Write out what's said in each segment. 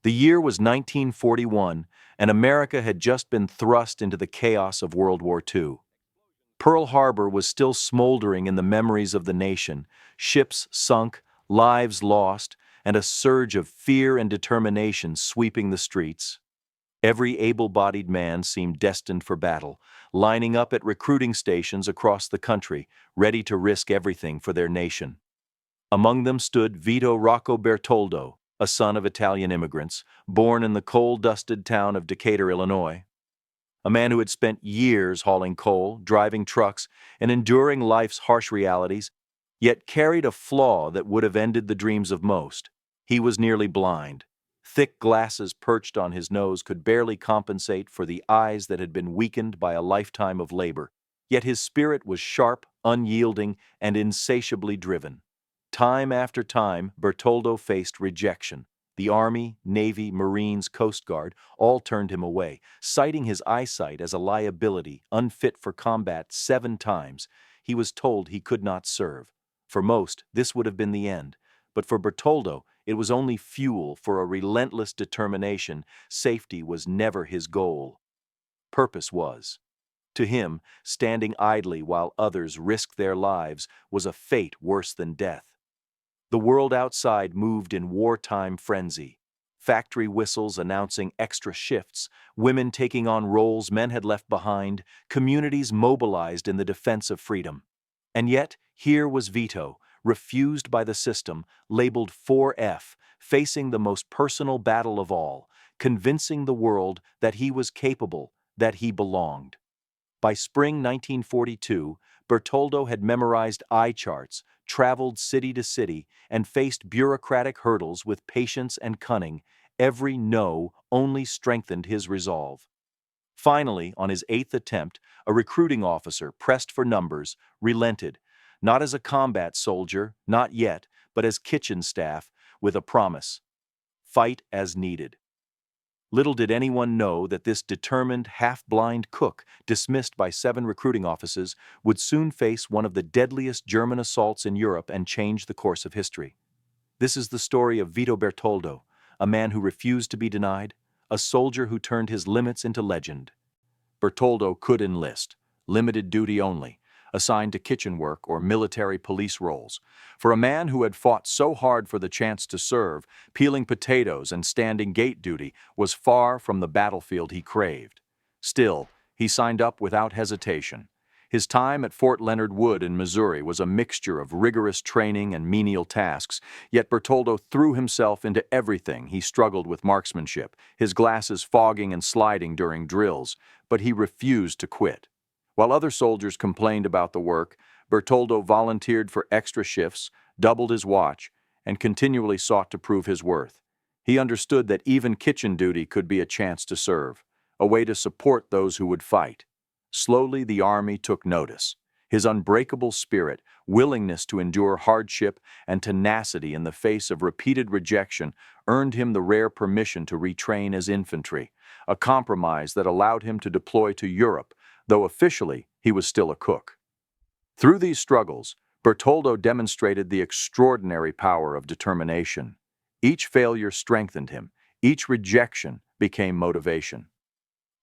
The year was 1941, and America had just been thrust into the chaos of World War II. Pearl Harbor was still smoldering in the memories of the nation, ships sunk, lives lost, and a surge of fear and determination sweeping the streets. Every able-bodied man seemed destined for battle, lining up at recruiting stations across the country, ready to risk everything for their nation. Among them stood Vito Bertoldo, a son of Italian immigrants, born in the coal-dusted town of Decatur, Illinois. A man who had spent years hauling coal, driving trucks, and enduring life's harsh realities, yet carried a flaw that would have ended the dreams of most. He was nearly blind. Thick glasses perched on his nose could barely compensate for the eyes that had been weakened by a lifetime of labor. Yet his spirit was sharp, unyielding, and insatiably driven. Time after time, Bertoldo faced rejection. The Army, Navy, Marines, Coast Guard all turned him away, citing his eyesight as a liability, unfit for combat 7 times. He was told he could not serve. For most, this would have been the end. But for Bertoldo, it was only fuel for a relentless determination. Safety was never his goal. Purpose was. To him, standing idly while others risked their lives was a fate worse than death. The world outside moved in wartime frenzy. Factory whistles announcing extra shifts, women taking on roles men had left behind, communities mobilized in the defense of freedom. And yet, here was Vito, refused by the system, labeled 4F, facing the most personal battle of all, convincing the world that he was capable, that he belonged. By spring 1942, Bertoldo had memorized eye charts, traveled city to city, and faced bureaucratic hurdles with patience and cunning. Every no only strengthened his resolve. Finally, on his 8th attempt, a recruiting officer, pressed for numbers, relented, not as a combat soldier, not yet, but as kitchen staff, with a promise: fight as needed. Little did anyone know that this determined, half-blind cook, dismissed by 7 recruiting offices, would soon face one of the deadliest German assaults in Europe and change the course of history. This is the story of Vito Bertoldo, a man who refused to be denied, a soldier who turned his limits into legend. Bertoldo could enlist, limited duty only, assigned to kitchen work or military police roles. For a man who had fought so hard for the chance to serve, peeling potatoes and standing gate duty was far from the battlefield he craved. Still, he signed up without hesitation. His time at Fort Leonard Wood in Missouri was a mixture of rigorous training and menial tasks, yet Bertoldo threw himself into everything. He struggled with marksmanship, his glasses fogging and sliding during drills, but he refused to quit. While other soldiers complained about the work, Bertoldo volunteered for extra shifts, doubled his watch, and continually sought to prove his worth. He understood that even kitchen duty could be a chance to serve, a way to support those who would fight. Slowly, the Army took notice. His unbreakable spirit, willingness to endure hardship, and tenacity in the face of repeated rejection earned him the rare permission to retrain as infantry, a compromise that allowed him to deploy to Europe, though officially he was still a cook. Through these struggles, Bertoldo demonstrated the extraordinary power of determination. Each failure strengthened him, each rejection became motivation.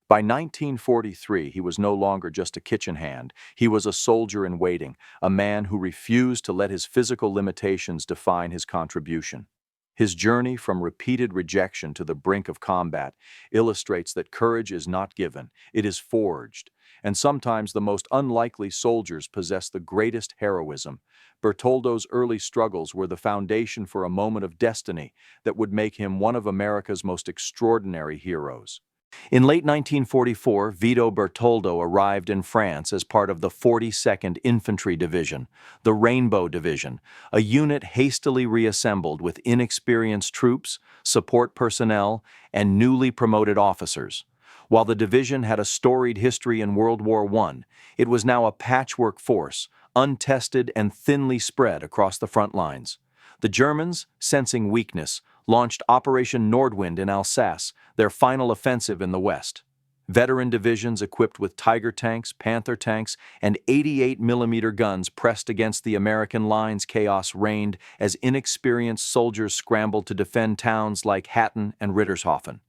By 1943, he was no longer just a kitchen hand. He was a soldier in waiting, a man who refused to let his physical limitations define his contribution. His journey from repeated rejection to the brink of combat illustrates that courage is not given, it is forged. And sometimes the most unlikely soldiers possess the greatest heroism. Bertoldo's early struggles were the foundation for a moment of destiny that would make him one of America's most extraordinary heroes. In late 1944, Vito Bertoldo arrived in France as part of the 42nd Infantry Division, the Rainbow Division, a unit hastily reassembled with inexperienced troops, support personnel, and newly promoted officers. While the division had a storied history in World War I, it was now a patchwork force, untested and thinly spread across the front lines. The Germans, sensing weakness, launched Operation Nordwind in Alsace, their final offensive in the West. Veteran divisions equipped with Tiger tanks, Panther tanks, and 88mm guns pressed against the American lines. Chaos reigned as inexperienced soldiers scrambled to defend towns like Hatten and Rittershofen.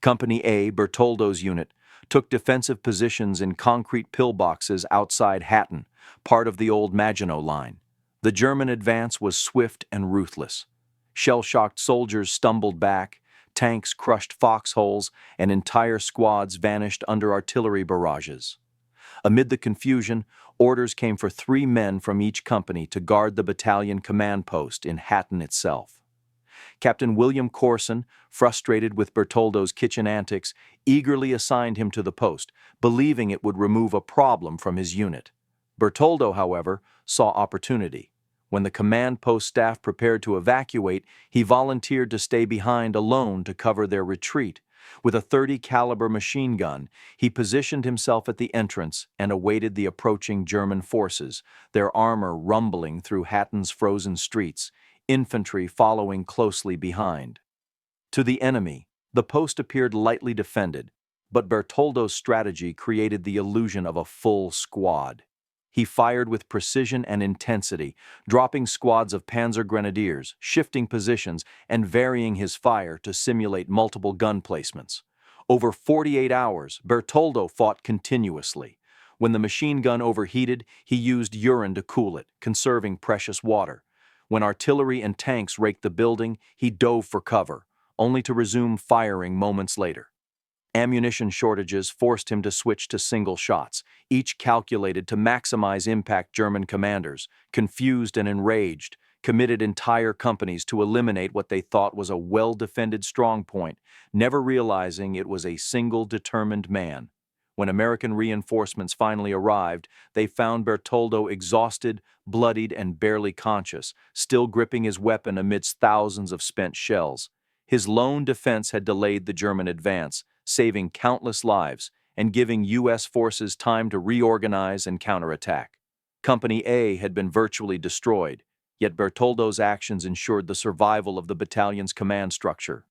Company A, Bertoldo's unit, took defensive positions in concrete pillboxes outside Hatten, part of the old Maginot Line. The German advance was swift and ruthless. Shell-shocked soldiers stumbled back, tanks crushed foxholes, and entire squads vanished under artillery barrages. Amid the confusion, orders came for 3 men from each company to guard the battalion command post in Hatten itself. Captain William Corson, frustrated with Bertoldo's kitchen antics, eagerly assigned him to the post, believing it would remove a problem from his unit. Bertoldo, however, saw opportunity. When the command post staff prepared to evacuate, he volunteered to stay behind alone to cover their retreat. With a .30 caliber machine gun, he positioned himself at the entrance and awaited the approaching German forces, their armor rumbling through Hatten's frozen streets, infantry following closely behind. To the enemy, the post appeared lightly defended, but Bertoldo's strategy created the illusion of a full squad. He fired with precision and intensity, dropping squads of panzer grenadiers, shifting positions, and varying his fire to simulate multiple gun placements. Over 48 hours, Bertoldo fought continuously. When the machine gun overheated, he used urine to cool it, conserving precious water. When artillery and tanks raked the building, he dove for cover, only to resume firing moments later. Ammunition shortages forced him to switch to single shots, each calculated to maximize impact. German commanders, confused and enraged, committed entire companies to eliminate what they thought was a well-defended strongpoint, never realizing it was a single determined man. When American reinforcements finally arrived, they found Bertoldo exhausted, bloodied, and barely conscious, still gripping his weapon amidst thousands of spent shells. His lone defense had delayed the German advance, saving countless lives and giving U.S. forces time to reorganize and counterattack. Company A had been virtually destroyed, yet Bertoldo's actions ensured the survival of the battalion's command structure.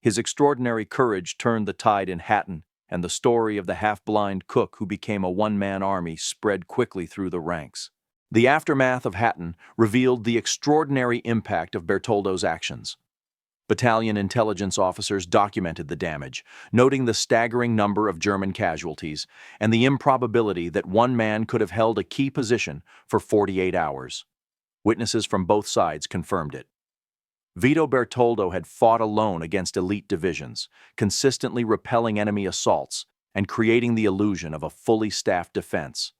His extraordinary courage turned the tide in Hatten, and the story of the half-blind cook who became a one-man army spread quickly through the ranks. The aftermath of Hatten revealed the extraordinary impact of Bertoldo's actions. Battalion intelligence officers documented the damage, noting the staggering number of German casualties and the improbability that one man could have held a key position for 48 hours. Witnesses from both sides confirmed it. Vito Bertoldo had fought alone against elite divisions, consistently repelling enemy assaults and creating the illusion of a fully staffed defense.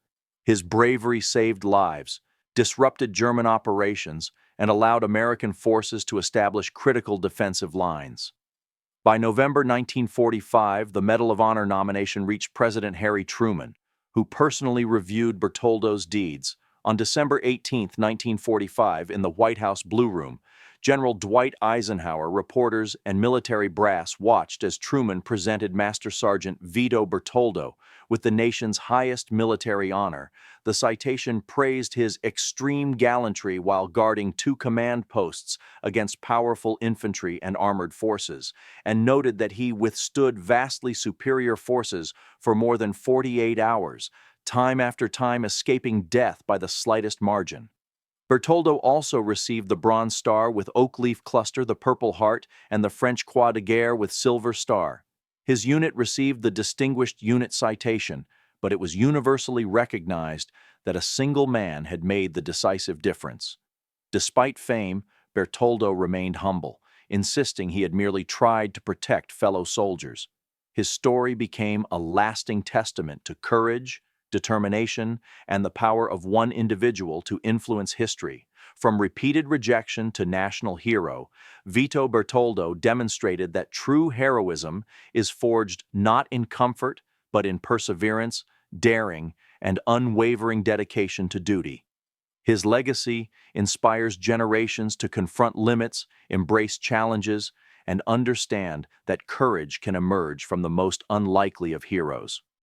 His bravery saved lives, disrupted German operations, and allowed American forces to establish critical defensive lines. By November 1945, the Medal of Honor nomination reached President Harry Truman, who personally reviewed Bertoldo's deeds. On December 18, 1945, in the White House Blue Room, General Dwight Eisenhower, reporters, and military brass watched as Truman presented Master Sergeant Vito Bertoldo with the nation's highest military honor. The citation praised his extreme gallantry while guarding 2 command posts against powerful infantry and armored forces, and noted that he withstood vastly superior forces for more than 48 hours, time after time escaping death by the slightest margin. Bertoldo also received the Bronze Star with Oak Leaf Cluster, the Purple Heart, and the French Croix de Guerre with Silver Star. His unit received the Distinguished Unit Citation, but it was universally recognized that a single man had made the decisive difference. Despite fame, Bertoldo remained humble, insisting he had merely tried to protect fellow soldiers. His story became a lasting testament to courage, determination, and the power of one individual to influence history. From repeated rejection to national hero, Vito Bertoldo demonstrated that true heroism is forged not in comfort, but in perseverance, daring, and unwavering dedication to duty. His legacy inspires generations to confront limits, embrace challenges, and understand that courage can emerge from the most unlikely of heroes.